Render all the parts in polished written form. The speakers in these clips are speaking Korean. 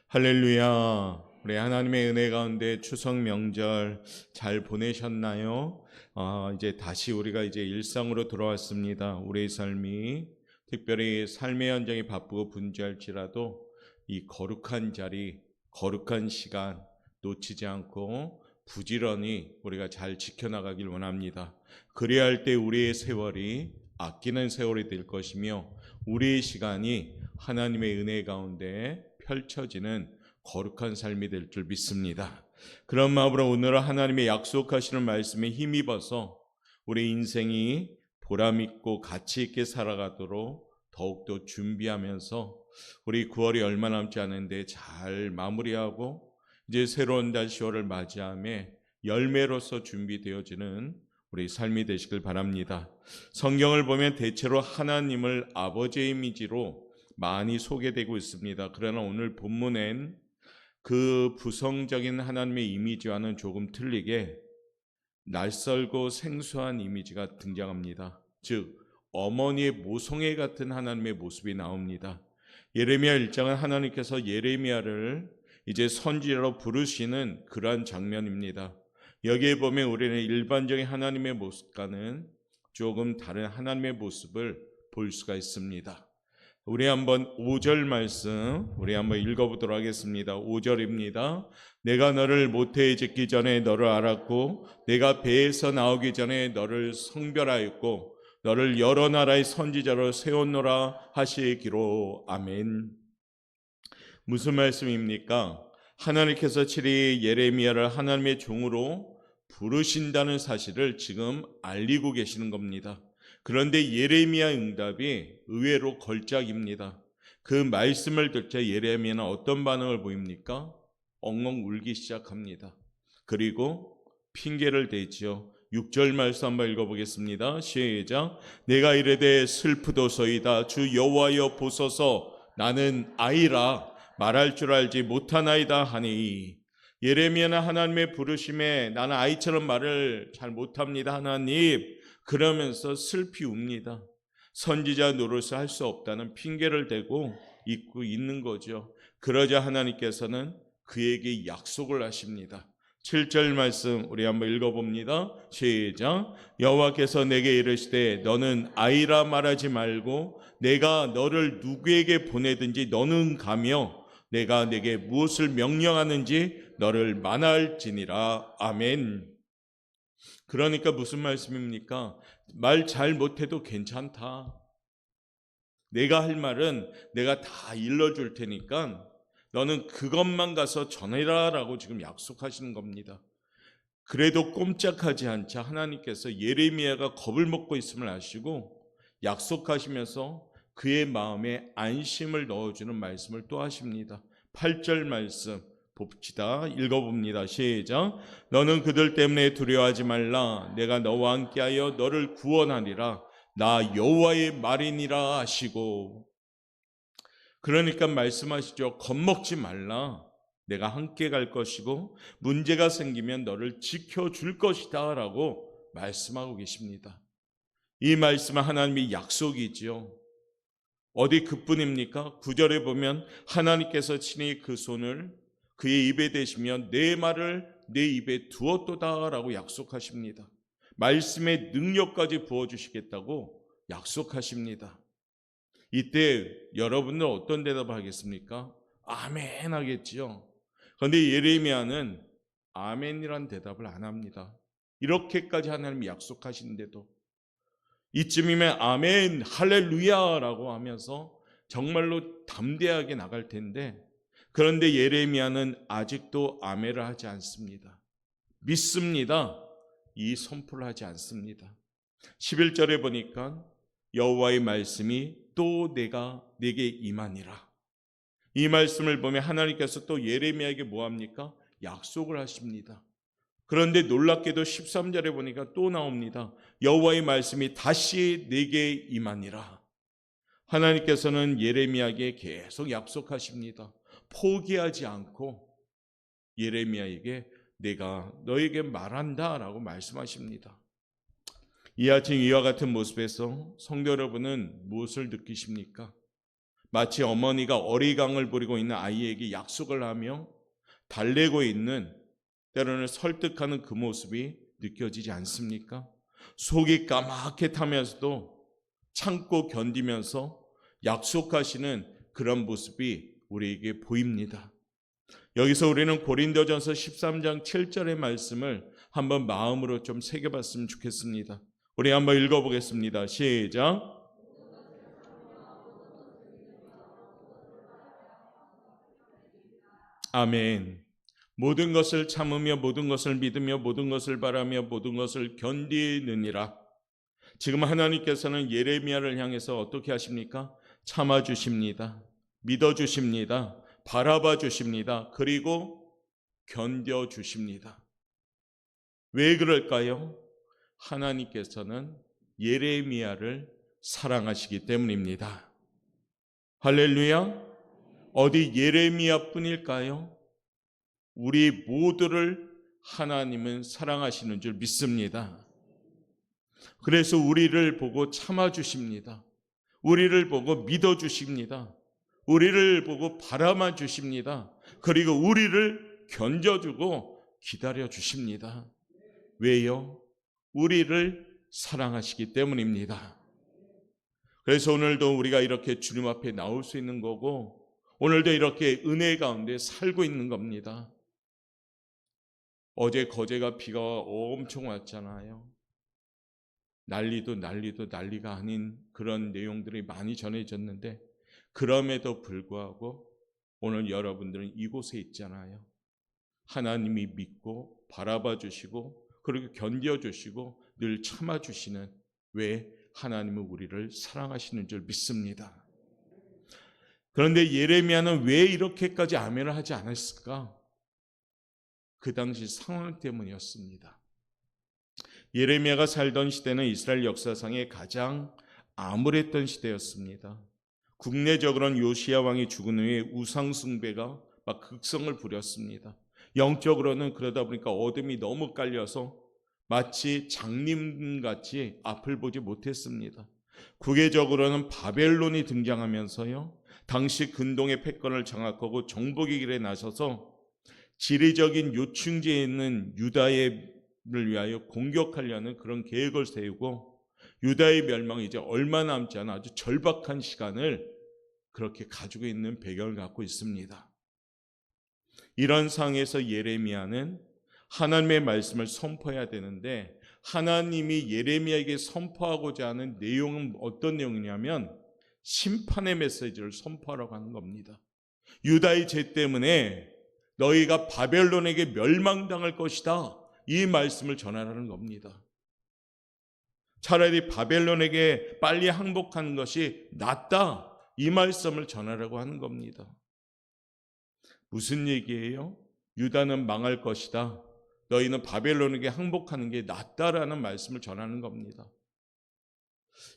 할렐루야. 우리 하나님의 은혜 가운데 추석 명절 잘 보내셨나요? 이제 다시 우리가 이제 일상으로 돌아왔습니다. 우리의 삶이 특별히 삶의 현장이 바쁘고 분주할지라도 이 거룩한 자리, 거룩한 시간 놓치지 않고 부지런히 우리가 잘 지켜나가길 원합니다. 그래야 할 때 우리의 세월이 아끼는 세월이 될 것이며 우리의 시간이 하나님의 은혜 가운데 펼쳐지는 거룩한 삶이 될 줄 믿습니다. 그런 마음으로 오늘은 하나님의 약속하시는 말씀에 힘입어서 우리 인생이 보람있고 가치있게 살아가도록 더욱더 준비하면서 우리 9월이 얼마 남지 않은데 잘 마무리하고 이제 새로운 달 10월을 맞이함에 열매로서 준비되어지는 우리 삶이 되시길 바랍니다. 성경을 보면 대체로 하나님을 아버지의 이미지로 많이 소개되고 있습니다. 그러나 오늘 본문엔 그 부성적인 하나님의 이미지와는 조금 틀리게 낯설고 생소한 이미지가 등장합니다. 즉 어머니의 모성애 같은 하나님의 모습이 나옵니다. 예레미야 1장은 하나님께서 예레미야를 이제 선지자로 부르시는 그러한 장면입니다. 여기에 보면 우리는 일반적인 하나님의 모습과는 조금 다른 하나님의 모습을 볼 수가 있습니다. 우리 한번 5절 말씀 우리 한번 읽어보도록 하겠습니다. 5절입니다. 내가 너를 모태에 짓기 전에 너를 알았고 내가 배에서 나오기 전에 너를 성별하였고 너를 여러 나라의 선지자로 세웠노라 하시기로. 아멘. 무슨 말씀입니까? 하나님께서 칠이 예레미야를 하나님의 종으로 부르신다는 사실을 지금 알리고 계시는 겁니다. 그런데 예레미야 응답이 의외로 걸작입니다. 그 말씀을 듣자 예레미야는 어떤 반응을 보입니까? 엉엉 울기 시작합니다. 그리고 핑계를 대지요. 6절 말씀 한번 읽어보겠습니다. 시작. 내가 이르되 슬프도소이다. 주 여호와여 보소서 나는 아이라 말할 줄 알지 못하나이다 하니. 예레미야는 하나님의 부르심에 나는 아이처럼 말을 잘 못합니다 하나님, 그러면서 슬피 웁니다. 선지자 노릇을 할 수 없다는 핑계를 대고 있고 있는 거죠. 그러자 하나님께서는 그에게 약속을 하십니다. 7절 말씀 우리 한번 읽어봅니다. 시작. 여호와께서 내게 이르시되 너는 아이라 말하지 말고 내가 너를 누구에게 보내든지 너는 가며 내가 내게 무엇을 명령하는지 너를 만할지니라. 아멘. 그러니까 무슨 말씀입니까? 말 잘 못해도 괜찮다. 내가 할 말은 내가 다 일러줄 테니까 너는 그것만 가서 전해라 라고 지금 약속하시는 겁니다. 그래도 꼼짝하지 않자 하나님께서 예레미야가 겁을 먹고 있음을 아시고 약속하시면서 그의 마음에 안심을 넣어주는 말씀을 또 하십니다. 8절 말씀 봅시다. 읽어봅니다. 시작. 너는 그들 때문에 두려워하지 말라. 내가 너와 함께하여 너를 구원하리라. 나 여호와의 말이니라 하시고. 그러니까 말씀하시죠. 겁먹지 말라. 내가 함께 갈 것이고 문제가 생기면 너를 지켜줄 것이다 라고 말씀하고 계십니다. 이 말씀은 하나님의 약속이지요. 어디 그뿐입니까? 9절에 보면 하나님께서 친히 그 손을 그의 입에 대시며 내 말을 내 입에 두었도다 라고 약속하십니다. 말씀의 능력까지 부어주시겠다고 약속하십니다. 이때 여러분은 어떤 대답을 하겠습니까? 아멘 하겠지요. 그런데 예레미야는 아멘이란 대답을 안 합니다. 이렇게까지 하나님이 약속하시는데도 이쯤이면 아멘 할렐루야라고 하면서 정말로 담대하게 나갈 텐데, 그런데 예레미야는 아직도 아멘을 하지 않습니다. 믿습니다. 이 선포를 하지 않습니다. 11절에 보니까 여호와의 말씀이 또 내게 임하니라. 이 말씀을 보면 하나님께서 또 예레미야에게 뭐합니까? 약속을 하십니다. 그런데 놀랍게도 13절에 보니까 또 나옵니다. 여호와의 말씀이 다시 내게 임하니라. 하나님께서는 예레미야에게 계속 약속하십니다. 포기하지 않고 예레미야에게 내가 너에게 말한다 라고 말씀하십니다. 이 아침 이와 같은 모습에서 성도 여러분은 무엇을 느끼십니까? 마치 어머니가 어리광을 부리고 있는 아이에게 약속을 하며 달래고 있는, 때로는 설득하는 그 모습이 느껴지지 않습니까? 속이 까맣게 타면서도 참고 견디면서 약속하시는 그런 모습이 우리에게 보입니다. 여기서 우리는 고린도전서 13장 7절의 말씀을 한번 마음으로 좀 새겨봤으면 좋겠습니다. 우리 한번 읽어보겠습니다. 시작. 아멘. 모든 것을 참으며 모든 것을 믿으며 모든 것을 바라며 모든 것을 견디느니라. 지금 하나님께서는 예레미야를 향해서 어떻게 하십니까? 참아주십니다. 믿어주십니다. 바라봐 주십니다. 그리고 견뎌주십니다. 왜 그럴까요? 하나님께서는 예레미야를 사랑하시기 때문입니다. 할렐루야. 어디 예레미야 뿐일까요? 우리 모두를 하나님은 사랑하시는 줄 믿습니다. 그래서 우리를 보고 참아주십니다. 우리를 보고 믿어주십니다. 우리를 보고 바라봐 주십니다. 그리고 우리를 견뎌주고 기다려주십니다. 왜요? 우리를 사랑하시기 때문입니다. 그래서 오늘도 우리가 이렇게 주님 앞에 나올 수 있는 거고, 오늘도 이렇게 은혜 가운데 살고 있는 겁니다. 어제 거제가 비가 엄청 왔잖아요. 난리도 난리가 아닌 그런 내용들이 많이 전해졌는데, 그럼에도 불구하고 오늘 여러분들은 이곳에 있잖아요. 하나님이 믿고 바라봐 주시고 그리고 견뎌주시고 늘 참아주시는, 왜? 하나님은 우리를 사랑하시는 줄 믿습니다. 그런데 예레미야는 왜 이렇게까지 아멘을 하지 않았을까? 그 당시 상황 때문이었습니다. 예레미야가 살던 시대는 이스라엘 역사상에 가장 암울했던 시대였습니다. 국내적으로는 요시야 왕이 죽은 후에 우상 숭배가 막 극성을 부렸습니다. 영적으로는 그러다 보니까 어둠이 너무 깔려서 마치 장님같이 앞을 보지 못했습니다. 국외적으로는 바벨론이 등장하면서요, 당시 근동의 패권을 장악하고 정복의 길에 나서서 지리적인 요충지에 있는 유다를 위하여 공격하려는 그런 계획을 세우고, 유다의 멸망이 이제 얼마 남지 않아 아주 절박한 시간을 그렇게 가지고 있는 배경을 갖고 있습니다. 이런 상황에서 예레미야는 하나님의 말씀을 선포해야 되는데, 하나님이 예레미야에게 선포하고자 하는 내용은 어떤 내용이냐면 심판의 메시지를 선포하라고 하는 겁니다. 유다의 죄 때문에 너희가 바벨론에게 멸망당할 것이다, 이 말씀을 전하라는 겁니다. 차라리 바벨론에게 빨리 항복하는 것이 낫다, 이 말씀을 전하라고 하는 겁니다. 무슨 얘기예요? 유다는 망할 것이다, 너희는 바벨론에게 항복하는 게 낫다라는 말씀을 전하는 겁니다.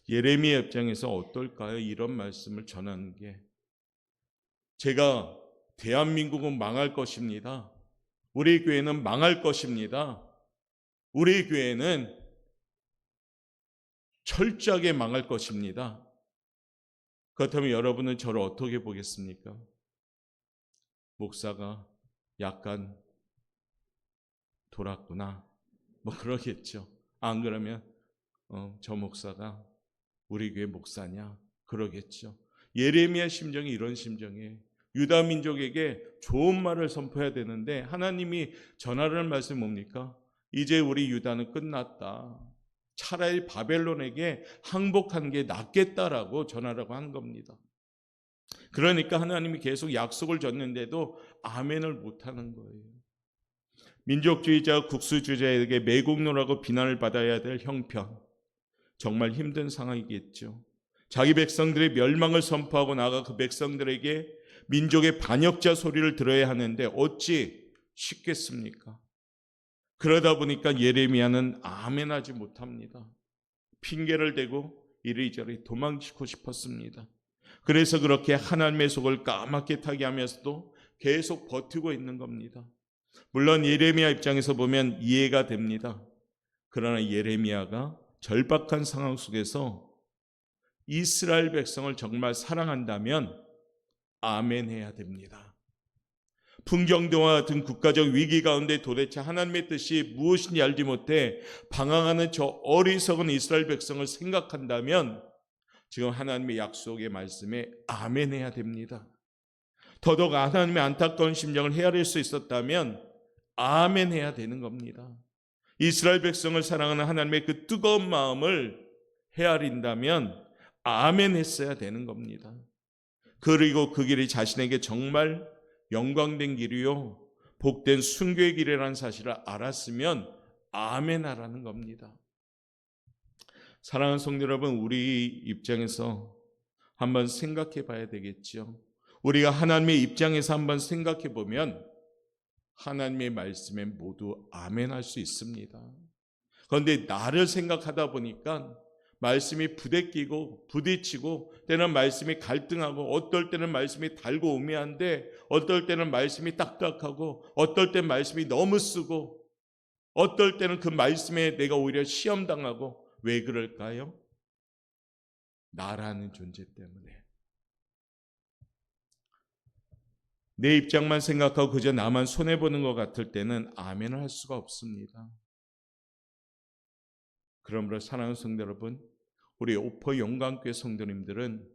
예레미야 입장에서 어떨까요? 이런 말씀을 전하는 게. 제가 대한민국은 망할 것입니다. 우리 교회는 망할 것입니다. 우리 교회는 철저하게 망할 것입니다. 그렇다면 여러분은 저를 어떻게 보겠습니까? 목사가 약간 돌았구나, 뭐 그러겠죠. 안 그러면 저 목사가 우리 교회 목사냐, 그러겠죠. 예레미야 심정이 이런 심정이에요. 유다 민족에게 좋은 말을 선포해야 되는데 하나님이 전하라는 말씀이 뭡니까? 이제 우리 유다는 끝났다, 차라리 바벨론에게 항복하는 게 낫겠다라고 전하라고 하는 겁니다. 그러니까 하나님이 계속 약속을 줬는데도 아멘을 못하는 거예요. 민족주의자 국수주의자에게 매국노라고 비난을 받아야 될 형편, 정말 힘든 상황이겠죠. 자기 백성들의 멸망을 선포하고 나가 그 백성들에게 민족의 반역자 소리를 들어야 하는데 어찌 쉽겠습니까? 그러다 보니까 예레미야는 아멘하지 못합니다. 핑계를 대고 이리저리 도망치고 싶었습니다. 그래서 그렇게 하나님의 속을 까맣게 타게 하면서도 계속 버티고 있는 겁니다. 물론 예레미야 입장에서 보면 이해가 됩니다. 그러나 예레미야가 절박한 상황 속에서 이스라엘 백성을 정말 사랑한다면 아멘 해야 됩니다. 풍경도와 같은 국가적 위기 가운데 도대체 하나님의 뜻이 무엇인지 알지 못해 방황하는 저 어리석은 이스라엘 백성을 생각한다면 지금 하나님의 약속의 말씀에 아멘 해야 됩니다. 더더욱 하나님의 안타까운 심정을 헤아릴 수 있었다면 아멘 해야 되는 겁니다. 이스라엘 백성을 사랑하는 하나님의 그 뜨거운 마음을 헤아린다면 아멘 했어야 되는 겁니다. 그리고 그 길이 자신에게 정말 영광된 길이요 복된 순교의 길이라는 사실을 알았으면 아멘 하라는 겁니다. 사랑하는 성도 여러분, 우리 입장에서 한번 생각해 봐야 되겠죠. 우리가 하나님의 입장에서 한번 생각해 보면 하나님의 말씀에 모두 아멘 할 수 있습니다. 그런데 나를 생각하다 보니까 말씀이 부대끼고 부딪히고 때는 말씀이 갈등하고 어떨 때는 말씀이 달고 오묘한데 어떨 때는 말씀이 딱딱하고 어떨 때는 말씀이 너무 쓰고 어떨 때는 그 말씀에 내가 오히려 시험당하고 왜 그럴까요? 나라는 존재 때문에. 내 입장만 생각하고 그저 나만 손해보는 것 같을 때는 아멘을 할 수가 없습니다. 그러므로 사랑하는 성도 여러분, 우리 오포 영광교회 성도님들은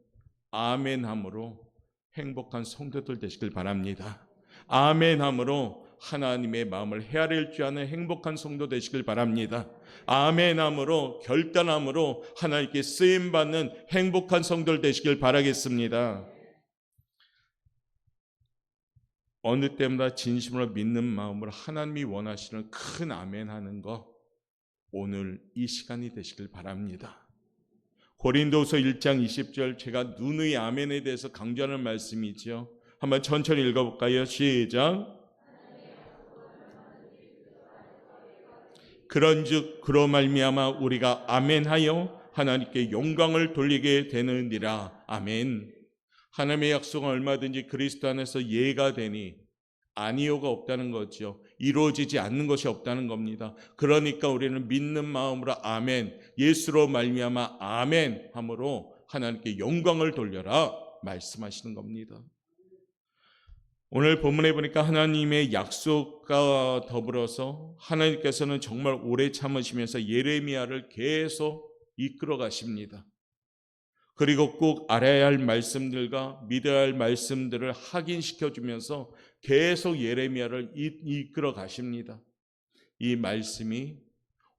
아멘함으로 행복한 성도들 되시길 바랍니다. 아멘함으로 하나님의 마음을 헤아릴 줄 아는 행복한 성도 되시길 바랍니다. 아멘함으로 결단함으로 하나님께 쓰임받는 행복한 성도들 되시길 바라겠습니다. 어느 때보다 진심으로 믿는 마음으로 하나님이 원하시는 큰 아멘 하는 거 오늘 이 시간이 되시길 바랍니다. 고린도서 1장 20절 제가 누누이 아멘에 대해서 강조하는 말씀이죠. 한번 천천히 읽어볼까요? 시작. 그런즉 그로 말미암아 우리가 아멘하여 하나님께 영광을 돌리게 되느니라. 아멘. 하나님의 약속은 얼마든지 그리스도 안에서 예가 되니 아니요가 없다는 거죠. 이루어지지 않는 것이 없다는 겁니다. 그러니까 우리는 믿는 마음으로 아멘, 예수로 말미암아 아멘 함으로 하나님께 영광을 돌려라 말씀하시는 겁니다. 오늘 본문에 보니까 하나님의 약속과 더불어서 하나님께서는 정말 오래 참으시면서 예레미야를 계속 이끌어 가십니다. 그리고 꼭 알아야 할 말씀들과 믿어야 할 말씀들을 확인시켜주면서 계속 예레미야를 이끌어 가십니다. 이 말씀이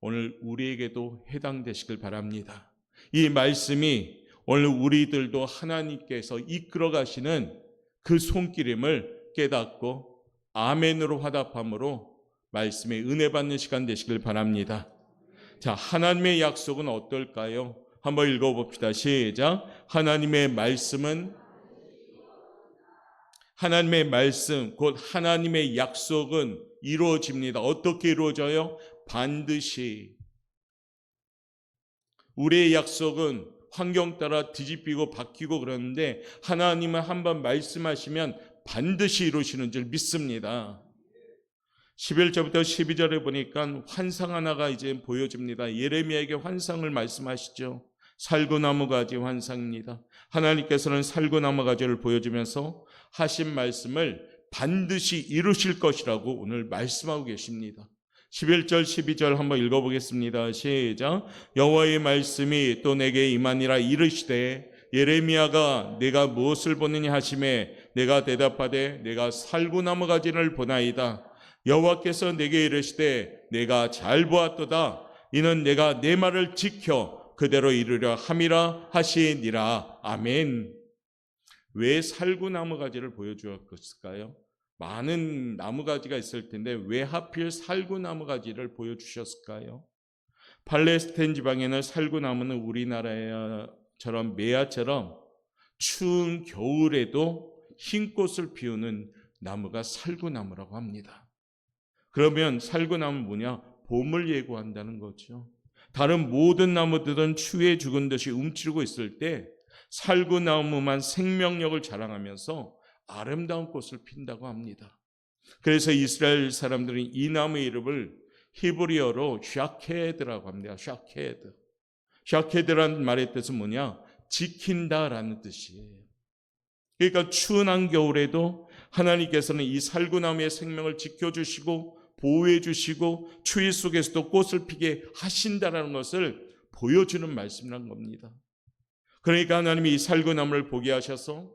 오늘 우리에게도 해당되시길 바랍니다. 이 말씀이 오늘 우리들도 하나님께서 이끌어 가시는 그 손길임을 깨닫고 아멘으로 화답함으로 말씀에 은혜 받는 시간 되시길 바랍니다. 자, 하나님의 약속은 어떨까요? 한번 읽어봅시다. 시작. 하나님의 말씀은 하나님의 말씀 곧 하나님의 약속은 이루어집니다. 어떻게 이루어져요? 반드시. 우리의 약속은 환경 따라 뒤집히고 바뀌고 그러는데 하나님은 한번 말씀하시면 반드시 이루시는 줄 믿습니다. 11절부터 12절에 보니까 환상 하나가 이제 보여집니다. 예레미야에게 환상을 말씀하시죠. 살구나무 가지 환상입니다. 하나님께서는 살구나무 가지를 보여주면서 하신 말씀을 반드시 이루실 것이라고 오늘 말씀하고 계십니다. 11절 12절 한번 읽어보겠습니다. 시작. 여호와의 말씀이 또 내게 임하니라 이르시되 예레미야가 내가 무엇을 보느냐 하시매 내가 대답하되 내가 살구나무 가지를 보나이다. 여호와께서 내게 이르시되 내가 잘 보았도다. 이는 내가 내 말을 지켜 그대로 이루려 함이라 하시니라. 아멘. 왜 살구나무 가지를 보여주었을까요? 많은 나무 가지가 있을 텐데 왜 하필 살구나무 가지를 보여주셨을까요? 팔레스타인 지방에는 살구나무는 우리나라처럼 매야처럼 추운 겨울에도 흰 꽃을 피우는 나무가 살구나무라고 합니다. 그러면 살구나무는 뭐냐? 봄을 예고한다는 거죠. 다른 모든 나무들은 추위에 죽은 듯이 움츠리고 있을 때 살구나무만 생명력을 자랑하면서 아름다운 꽃을 핀다고 합니다. 그래서 이스라엘 사람들은 이 나무의 이름을 히브리어로 샤케드라고 합니다. 샤케드. 샤케드라는 말의 뜻은 뭐냐? 지킨다라는 뜻이에요. 그러니까 추운 한겨울에도 하나님께서는 이 살구나무의 생명을 지켜주시고 보호해 주시고 추위 속에서도 꽃을 피게 하신다라는 것을 보여주는 말씀이란 겁니다. 그러니까 하나님이 이 살구나무를 보게 하셔서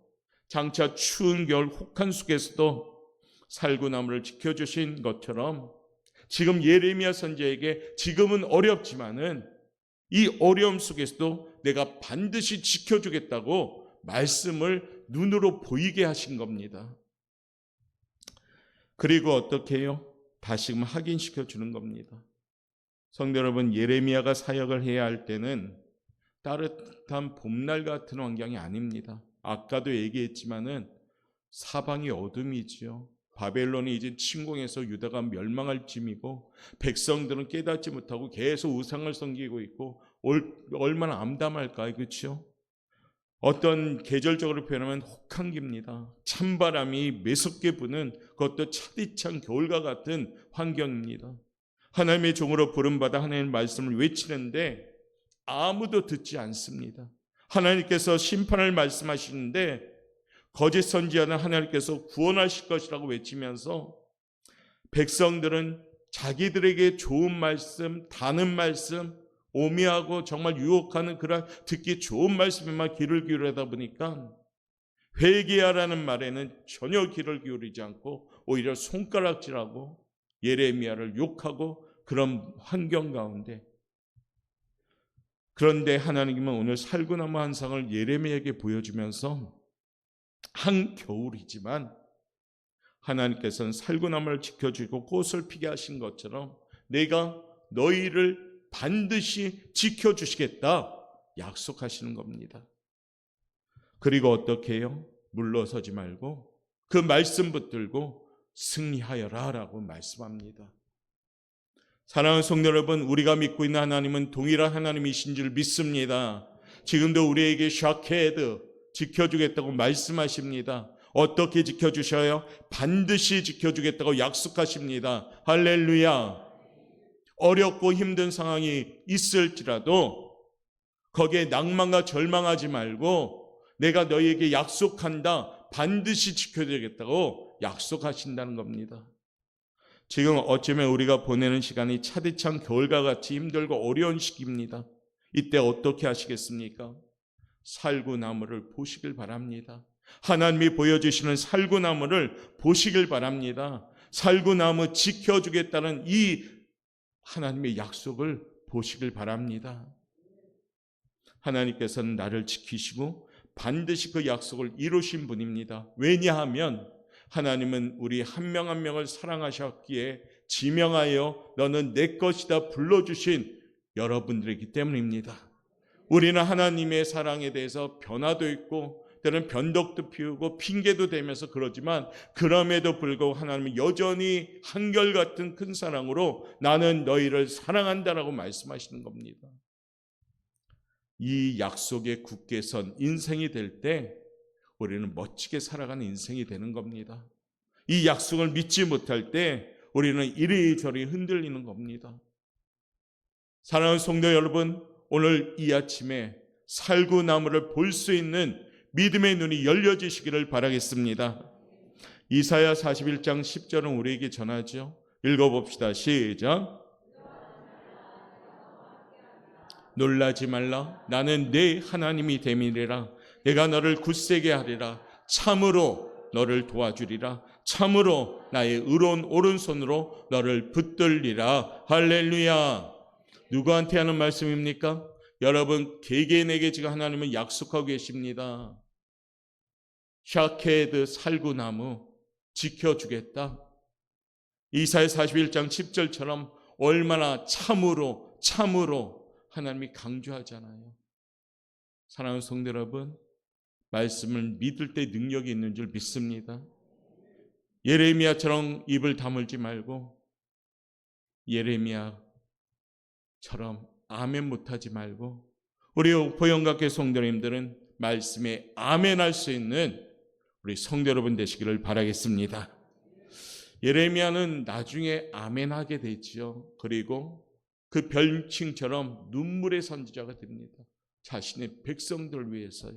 장차 추운 겨울 혹한 속에서도 살구나무를 지켜주신 것처럼 지금 예레미야 선지자에게 지금은 어렵지만은 이 어려움 속에서도 내가 반드시 지켜주겠다고 말씀을 눈으로 보이게 하신 겁니다. 그리고 어떻게 해요? 다시금 확인시켜 주는 겁니다. 성도 여러분, 예레미야가 사역을 해야 할 때는 따뜻한 봄날 같은 환경이 아닙니다. 아까도 얘기했지만은 사방이 어둠이지요. 바벨론이 이제 침공해서 유다가 멸망할 쯤이고 백성들은 깨닫지 못하고 계속 우상을 섬기고 있고 얼마나 암담할까요? 그렇죠? 어떤 계절적으로 표현하면 혹한기입니다. 찬바람이 매섭게 부는 그것도 차디찬 겨울과 같은 환경입니다. 하나님의 종으로 부름받아 하나님의 말씀을 외치는데 아무도 듣지 않습니다. 하나님께서 심판을 말씀하시는데 거짓 선지자는 하나님께서 구원하실 것이라고 외치면서 백성들은 자기들에게 좋은 말씀, 다는 말씀, 오미하고 정말 유혹하는 그런 듣기 좋은 말씀에만 귀를 기울이다 보니까 회개하라는 말에는 전혀 귀를 기울이지 않고 오히려 손가락질하고 예레미야를 욕하고 그런 환경 가운데, 그런데 하나님은 오늘 살구나무 한 상을 예레미야에게 보여주면서 한겨울이지만 하나님께서는 살구나무를 지켜주고 꽃을 피게 하신 것처럼 내가 너희를 반드시 지켜주시겠다 약속하시는 겁니다. 그리고 어떻게 해요? 물러서지 말고 그 말씀 붙들고 승리하여라 라고 말씀합니다. 사랑하는 성도 여러분, 우리가 믿고 있는 하나님은 동일한 하나님이신 줄 믿습니다. 지금도 우리에게 샤케드 지켜주겠다고 말씀하십니다. 어떻게 지켜주셔요? 반드시 지켜주겠다고 약속하십니다. 할렐루야. 어렵고 힘든 상황이 있을지라도 거기에 낭만과 절망하지 말고 내가 너희에게 약속한다. 반드시 지켜드리겠다고 약속하신다는 겁니다. 지금 어쩌면 우리가 보내는 시간이 차디찬 겨울과 같이 힘들고 어려운 시기입니다. 이때 어떻게 하시겠습니까? 살구나무를 보시길 바랍니다. 하나님이 보여주시는 살구나무를 보시길 바랍니다. 살구나무 지켜주겠다는 이 하나님의 약속을 보시길 바랍니다. 하나님께서는 나를 지키시고 반드시 그 약속을 이루신 분입니다. 왜냐하면 하나님은 우리 한 명 한 명을 사랑하셨기에 지명하여 너는 내 것이다 불러주신 여러분들이기 때문입니다. 우리는 하나님의 사랑에 대해서 변화도 있고 때로는 변덕도 피우고 핑계도 대면서 그러지만 그럼에도 불구하고 하나님은 여전히 한결같은 큰 사랑으로 나는 너희를 사랑한다라고 말씀하시는 겁니다. 이 약속에 굳게 선 인생이 될 때 우리는 멋지게 살아가는 인생이 되는 겁니다. 이 약속을 믿지 못할 때 우리는 이리저리 흔들리는 겁니다. 사랑하는 성도 여러분, 오늘 이 아침에 살구나무를 볼 수 있는 믿음의 눈이 열려지시기를 바라겠습니다. 이사야 41장 10절은 우리에게 전하죠. 읽어봅시다. 시작. 놀라지 말라. 나는 네 하나님이 됨이니라. 내가 너를 굳세게 하리라. 참으로 너를 도와주리라. 참으로 나의 의로운 오른손으로 너를 붙들리라. 할렐루야. 누구한테 하는 말씀입니까? 여러분 개개인에게 지금 하나님은 약속하고 계십니다. 샤케드 살구나무 지켜주겠다. 이사야 41장 10절처럼 얼마나 참으로 하나님이 강조하잖아요. 사랑하는 성도 여러분, 말씀을 믿을 때 능력이 있는 줄 믿습니다. 예레미야처럼 입을 다물지 말고 예레미야처럼 아멘 못하지 말고 우리 보영각교 성도님들은 말씀에 아멘할 수 있는 우리 성도 여러분 되시기를 바라겠습니다. 예레미야는 나중에 아멘하게 되지요. 그리고 그 별칭처럼 눈물의 선지자가 됩니다. 자신의 백성들을 위해서요.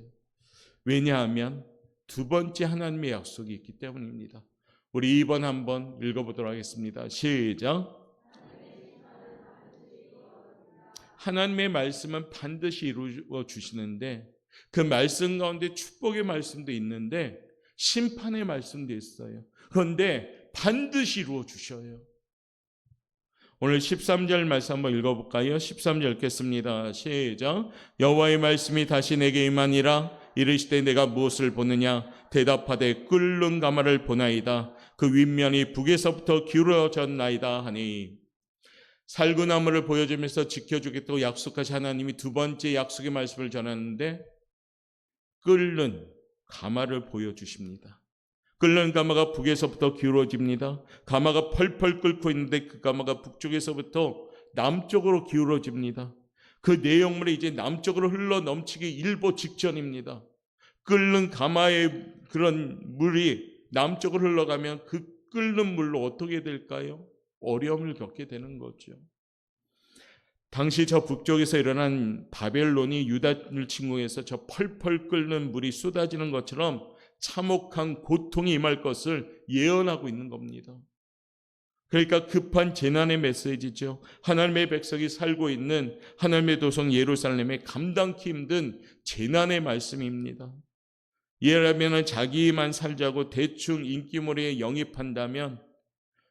왜냐하면 두 번째 하나님의 약속이 있기 때문입니다. 우리 이번 한번 읽어보도록 하겠습니다. 시작. 하나님의 말씀은 반드시 이루어 주시는데 그 말씀 가운데 축복의 말씀도 있는데 심판의 말씀도 있어요. 그런데 반드시 이루어 주셔요. 오늘 13절 말씀 한번 읽어볼까요? 13절 읽겠습니다. 시작. 여호와의 말씀이 다시 내게 임하니라. 이르시되 내가 무엇을 보느냐? 대답하되 끓는 가마를 보나이다. 그 윗면이 북에서부터 기울어졌나이다 하니. 살구나무를 보여주면서 지켜주겠다고 약속하신 하나님이 두 번째 약속의 말씀을 전하는데 끓는 가마를 보여주십니다. 끓는 가마가 북에서부터 기울어집니다. 가마가 펄펄 끓고 있는데 그 가마가 북쪽에서부터 남쪽으로 기울어집니다. 그 내용물이 이제 남쪽으로 흘러 넘치기 일보 직전입니다. 끓는 가마의 그런 물이 남쪽으로 흘러가면 그 끓는 물로 어떻게 될까요? 어려움을 겪게 되는 거죠. 당시 저 북쪽에서 일어난 바벨론이 유다를 침공해서 저 펄펄 끓는 물이 쏟아지는 것처럼 참혹한 고통이 임할 것을 예언하고 있는 겁니다. 그러니까 급한 재난의 메시지죠. 하나님의 백성이 살고 있는 하나님의 도성 예루살렘에 감당키 힘든 재난의 말씀입니다. 이라면 자기만 살자고 대충 인기몰이에 영입한다면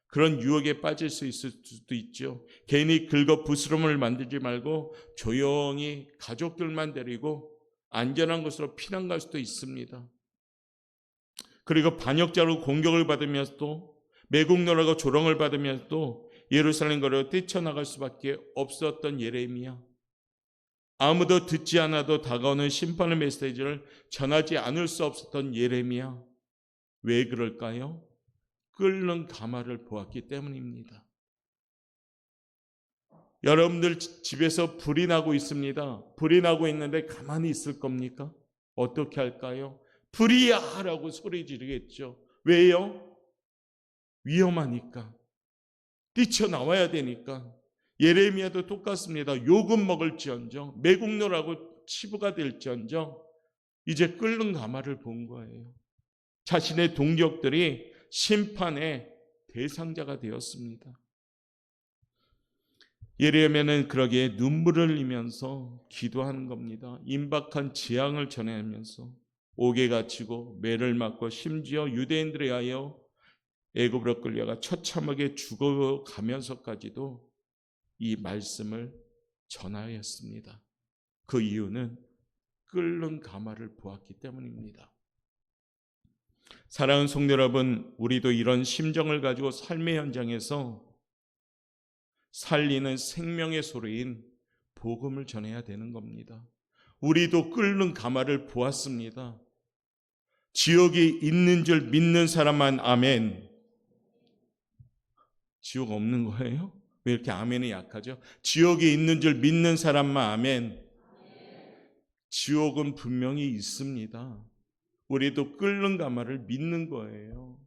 그런 유혹에 빠질 수 있을 수도 있죠. 괜히 긁어 부스럼을 만들지 말고 조용히 가족들만 데리고 안전한 곳으로 피난 갈 수도 있습니다. 그리고 반역자로 공격을 받으면서도 매국노라고 조롱을 받으면서도 예루살렘 거리로 뛰쳐나갈 수밖에 없었던 예레미야. 아무도 듣지 않아도 다가오는 심판의 메시지를 전하지 않을 수 없었던 예레미야. 왜 그럴까요? 끓는 가마를 보았기 때문입니다. 여러분들 집에서 불이 나고 있습니다. 불이 나고 있는데 가만히 있을 겁니까? 어떻게 할까요? 불이야! 라고 소리 지르겠죠. 왜요? 위험하니까. 뛰쳐나와야 되니까. 예레미야도 똑같습니다. 욕은 먹을지언정 매국노라고 치부가 될지언정 이제 끓는 가마를 본 거예요. 자신의 동족들이 심판의 대상자가 되었습니다. 예레미야는 그러기에 눈물을 흘리면서 기도하는 겁니다. 임박한 재앙을 전해하면서 옥에 갇히고 매를 맞고 심지어 유대인들에 의하여 애굽으로 끌려가 처참하게 죽어가면서까지도 이 말씀을 전하였습니다. 그 이유는 끓는 가마를 보았기 때문입니다. 사랑하는 성도 여러분, 우리도 이런 심정을 가지고 삶의 현장에서 살리는 생명의 소리인 복음을 전해야 되는 겁니다. 우리도 끓는 가마를 보았습니다. 지옥이 있는 줄 믿는 사람만 아멘. 지옥 없는 거예요? 왜 이렇게 아멘이 약하죠? 지옥이 있는 줄 믿는 사람만 아멘. 지옥은 분명히 있습니다. 우리도 끓는 가마를 믿는 거예요.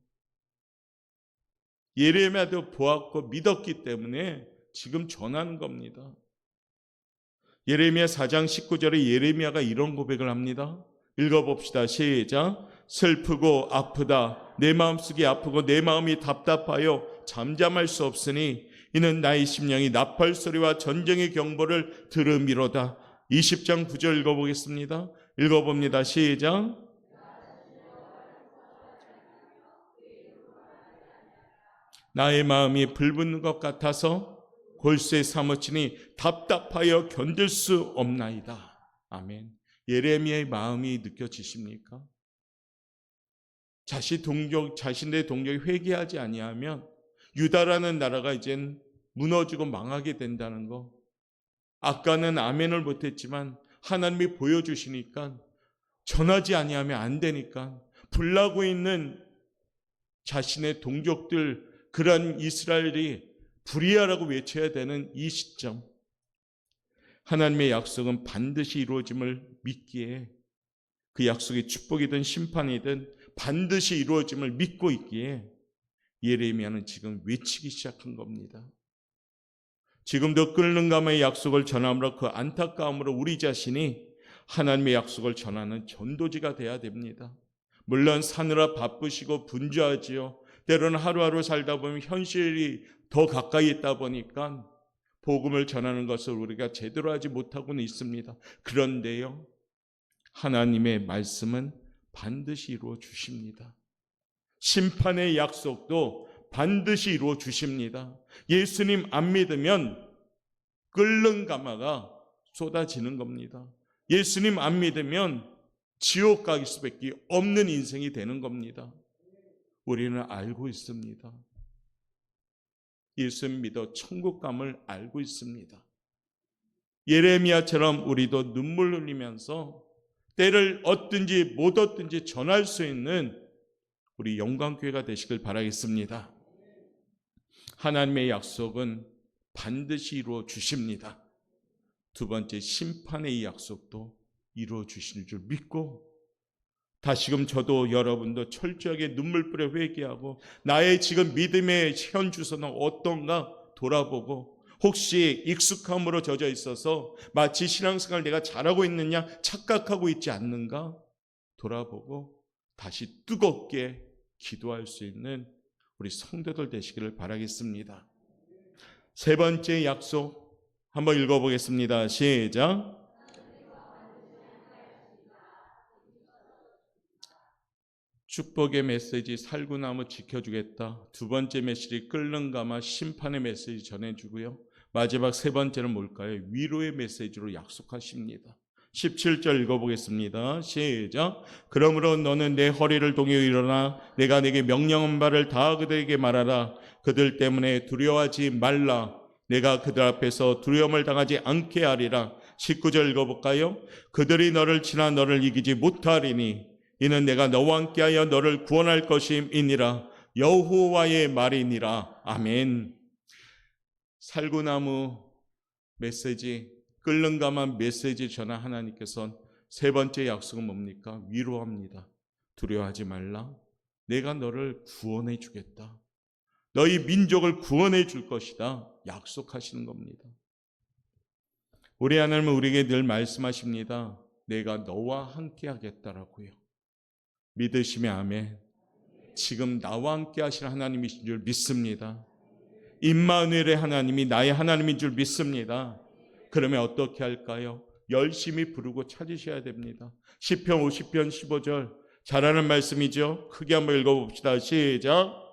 예레미야도 보았고 믿었기 때문에 지금 전하는 겁니다. 예레미야 4장 19절에 예레미야가 이런 고백을 합니다. 읽어봅시다. 시작. 슬프고 아프다. 내 마음속이 아프고 내 마음이 답답하여 잠잠할 수 없으니 이는 나의 심령이 나팔소리와 전쟁의 경보를 들음이로다. 20장 9절 읽어보겠습니다. 읽어봅니다. 시작. 나의 마음이 불붙는 것 같아서 골수에 사무치니 답답하여 견딜 수 없나이다. 아멘. 예레미야의 마음이 느껴지십니까? 자신의 동족이 회개하지 아니하면 유다라는 나라가 이젠 무너지고 망하게 된다는 거. 아까는 아멘을 못했지만 하나님이 보여주시니까 전하지 아니하면 안 되니까 불나고 있는 자신의 동족들 그런 이스라엘이 불이야라고 외쳐야 되는 이 시점, 하나님의 약속은 반드시 이루어짐을 믿기에 그 약속이 축복이든 심판이든 반드시 이루어짐을 믿고 있기에 예레미야는 지금 외치기 시작한 겁니다. 지금도 끓는 가마의 약속을 전함으로 그 안타까움으로 우리 자신이 하나님의 약속을 전하는 전도지가 돼야 됩니다. 물론 사느라 바쁘시고 분주하지요. 때로는 하루하루 살다 보면 현실이 더 가까이 있다 보니까 복음을 전하는 것을 우리가 제대로 하지 못하고는 있습니다. 그런데요, 하나님의 말씀은 반드시 이루어 주십니다. 심판의 약속도 반드시 이루어 주십니다. 예수님 안 믿으면 끓는 가마가 쏟아지는 겁니다. 예수님 안 믿으면 지옥 갈 수밖에 없는 인생이 되는 겁니다. 우리는 알고 있습니다. 예수 믿어 천국 감을 알고 있습니다. 예레미야처럼 우리도 눈물 흘리면서 때를 얻든지 못 얻든지 전할 수 있는 우리 영광교회가 되시길 바라겠습니다. 하나님의 약속은 반드시 이루어 주십니다. 두 번째, 심판의 이 약속도 이루어 주실 줄 믿고, 다시금 저도 여러분도 철저하게 눈물 뿌려 회개하고 나의 지금 믿음의 현 주소는 어떤가 돌아보고, 혹시 익숙함으로 젖어 있어서 마치 신앙생활 내가 잘하고 있느냐 착각하고 있지 않는가 돌아보고 다시 뜨겁게 기도할 수 있는 우리 성도들 되시기를 바라겠습니다. 세 번째 약속 한번 읽어보겠습니다. 시작. 축복의 메시지 살구나무 지켜주겠다. 두 번째 메시지 끓는 가마 심판의 메시지 전해주고요. 마지막 세 번째는 뭘까요? 위로의 메시지로 약속하십니다. 17절 읽어보겠습니다. 시작. 그러므로 너는 내 허리를 동여 일어나 내가 내게 명령한 바를 다 그들에게 말하라. 그들 때문에 두려워하지 말라. 내가 그들 앞에서 두려움을 당하지 않게 하리라. 19절 읽어볼까요? 그들이 너를 치나 너를 이기지 못하리니 이는 내가 너와 함께하여 너를 구원할 것임이니라. 여호와의 말이니라. 아멘. 살구나무 메시지, 끓는 가마 메시지 전한 하나님께서는 세 번째 약속은 뭡니까? 위로합니다. 두려워하지 말라. 내가 너를 구원해 주겠다. 너희 민족을 구원해 줄 것이다. 약속하시는 겁니다. 우리 하나님은 우리에게 늘 말씀하십니다. 내가 너와 함께 하겠다라고요. 믿으시면 아멘. 지금 나와 함께 하실 하나님이신 줄 믿습니다. 임마누엘의 하나님이 나의 하나님인 줄 믿습니다. 그러면 어떻게 할까요? 열심히 부르고 찾으셔야 됩니다. 시편 50편 15절 잘하는 말씀이죠. 크게 한번 읽어봅시다. 시작.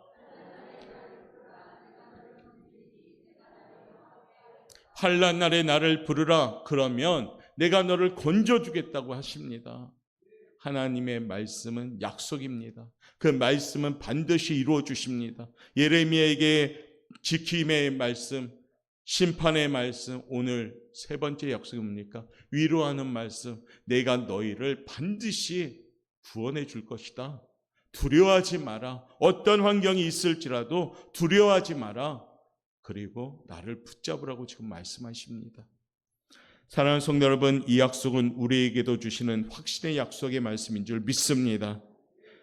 환난 날에 나를 부르라. 그러면 내가 너를 건져주겠다고 하십니다. 하나님의 말씀은 약속입니다. 그 말씀은 반드시 이루어 주십니다. 예레미야에게 지킴의 말씀, 심판의 말씀, 오늘 세 번째 약속이 뭡니까? 위로하는 말씀. 내가 너희를 반드시 구원해 줄 것이다. 두려워하지 마라. 어떤 환경이 있을지라도 두려워하지 마라. 그리고 나를 붙잡으라고 지금 말씀하십니다. 사랑하는 성도 여러분, 이 약속은 우리에게도 주시는 확신의 약속의 말씀인 줄 믿습니다.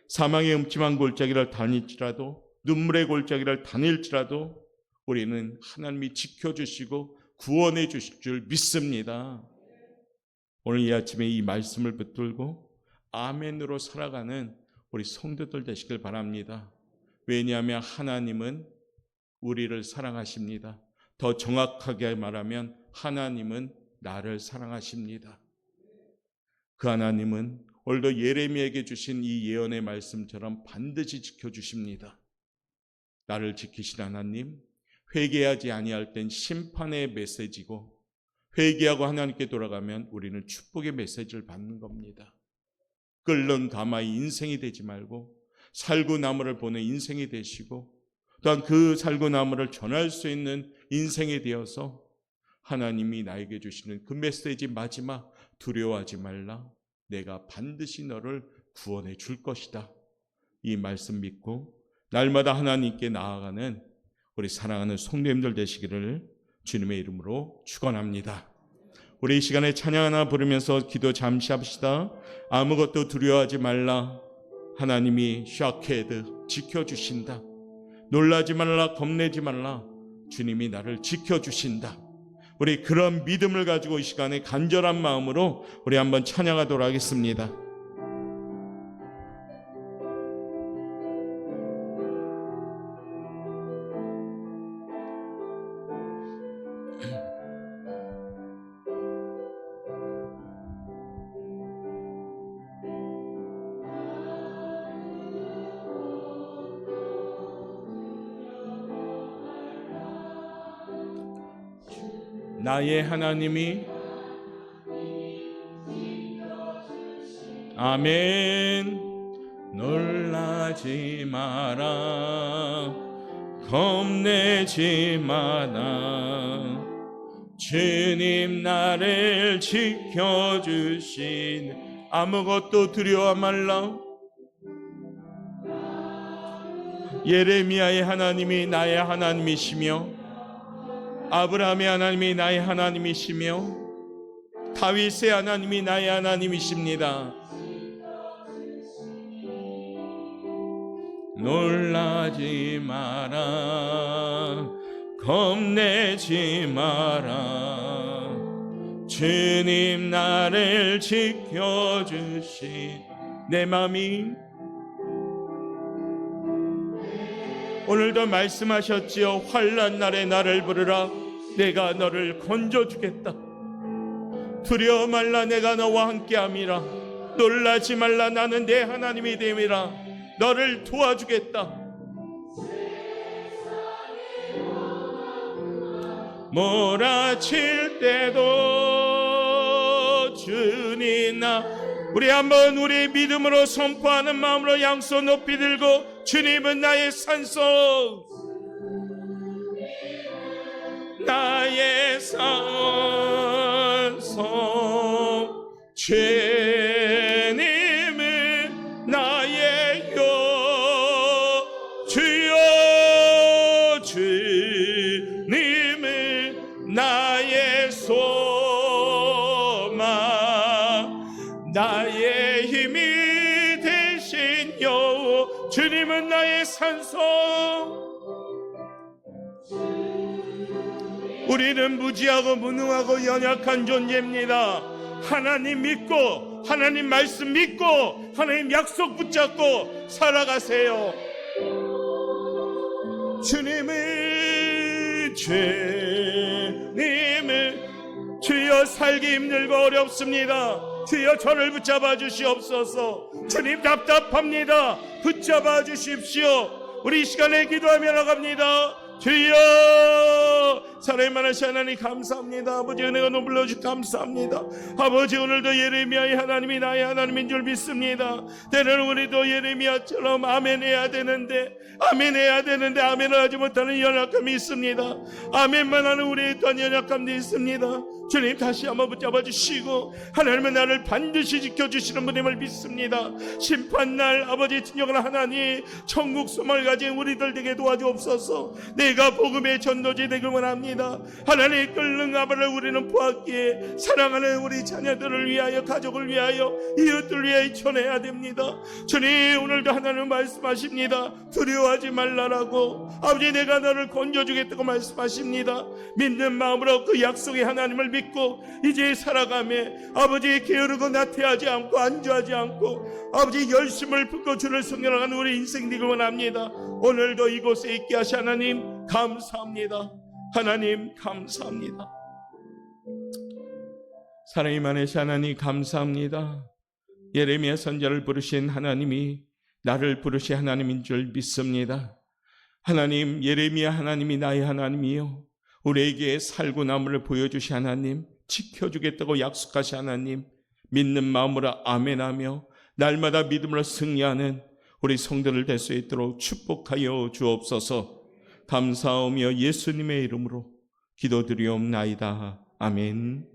사망의 음침한 골짜기를 다닐지라도, 눈물의 골짜기를 다닐지라도 우리는 하나님이 지켜주시고 구원해 주실 줄 믿습니다. 오늘 이 아침에 이 말씀을 붙들고 아멘으로 살아가는 우리 성도들 되시길 바랍니다. 왜냐하면 하나님은 우리를 사랑하십니다. 더 정확하게 말하면 하나님은 나를 사랑하십니다. 그 하나님은 오늘도 예레미야에게 주신 이 예언의 말씀처럼 반드시 지켜주십니다. 나를 지키신 하나님, 회개하지 아니할 땐 심판의 메시지고, 회개하고 하나님께 돌아가면 우리는 축복의 메시지를 받는 겁니다. 끓는 가마의 인생이 되지 말고 살구나무를 보는 인생이 되시고, 또한 그 살구나무를 전할 수 있는 인생이 되어서 하나님이 나에게 주시는 그 메시지 마지막, 두려워하지 말라. 내가 반드시 너를 구원해 줄 것이다. 이 말씀 믿고 날마다 하나님께 나아가는 우리 사랑하는 성도님들 되시기를 주님의 이름으로 축원합니다. 우리 이 시간에 찬양 하나 부르면서 기도 잠시 합시다. 아무것도 두려워하지 말라. 하나님이 샤케드 지켜주신다. 놀라지 말라, 겁내지 말라. 주님이 나를 지켜주신다. 우리 그런 믿음을 가지고 이 시간에 간절한 마음으로 우리 한번 찬양하도록 하겠습니다. 나의 하나님이 아멘. 놀라지 마라, 겁내지 마라. 주님 나를 지켜주신 아무것도 두려워 말라. 예레미야의 하나님이 나의 하나님이시며 아브라함의 하나님이 나의 하나님이시며 다윗의 하나님이 나의 하나님이십니다. 놀라지 마라, 겁내지 마라. 주님 나를 지켜주신 내 맘이 오늘도 말씀하셨지요. 환난 날에 나를 부르라, 내가 너를 건져주겠다. 두려워 말라, 내가 너와 함께함이라. 놀라지 말라, 나는 내 하나님이 됨이라. 너를 도와주겠다. 몰아칠 때도 주님 나. 우리 한번 우리 믿음으로 선포하는 마음으로 양손 높이 들고, 주님은 나의 산소, 나의 산소, 주님은 나의 주여, 주님은 나의 소망, 나의 힘이 되신 여호, 주님은 나의 산소. 우리는 무지하고 무능하고 연약한 존재입니다. 하나님 믿고, 하나님 말씀 믿고, 하나님 약속 붙잡고 살아가세요. 주님은 주여, 살기 힘들고 어렵습니다. 주여 저를 붙잡아 주시옵소서. 주님 답답합니다. 붙잡아 주십시오. 우리 이 시간에 기도하며 나갑니다. 주여, 사랑의 많으신 하나님 감사합니다. 아버지 은혜가 너무 불러주셔서 감사합니다. 아버지 오늘도 예레미야의 하나님이 나의 하나님인 줄 믿습니다. 때로는 우리도 예레미야처럼 아멘 해야 되는데 아멘을 하지 못하는 연약함이 있습니다. 아멘만 하는 우리의 또한 연약함도 있습니다. 주님 다시 한번 붙잡아 주시고, 하나님은 나를 반드시 지켜주시는 분임을 믿습니다. 심판날 아버지 진정한 하나님, 천국 소망을 가진 우리들 되게 도와주옵소서. 내가 복음의 전도지 되길 원합니다. 하나님 끓는 가마를 우리는 보았기에 사랑하는 우리 자녀들을 위하여, 가족을 위하여, 이웃들을 위하여 전해야 됩니다. 주님 오늘도 하나님 말씀하십니다. 두려워하지 말라라고. 아버지 내가 너를 건져주겠다고 말씀하십니다. 믿는 마음으로 그 약속의 하나님을 믿고 이제 살아가며 아버지 게으르고 나태하지 않고 안주하지 않고 아버지 열심을 품고 주를 섬겨나가는 우리 인생 되길 원합니다. 오늘도 이곳에 있게 하시 하나님 감사합니다. 하나님 감사합니다. 사랑이 많으신 하나님 감사합니다. 예레미야 선지자를 부르신 하나님이 나를 부르신 하나님인 줄 믿습니다. 하나님, 예레미야 하나님이 나의 하나님이요, 우리에게 살고 나무를 보여주신 하나님, 지켜주겠다고 약속하신 하나님, 믿는 마음으로 아멘하며 날마다 믿음으로 승리하는 우리 성도들 될 수 있도록 축복하여 주옵소서. 감사하며 예수님의 이름으로 기도드리옵나이다. 아멘.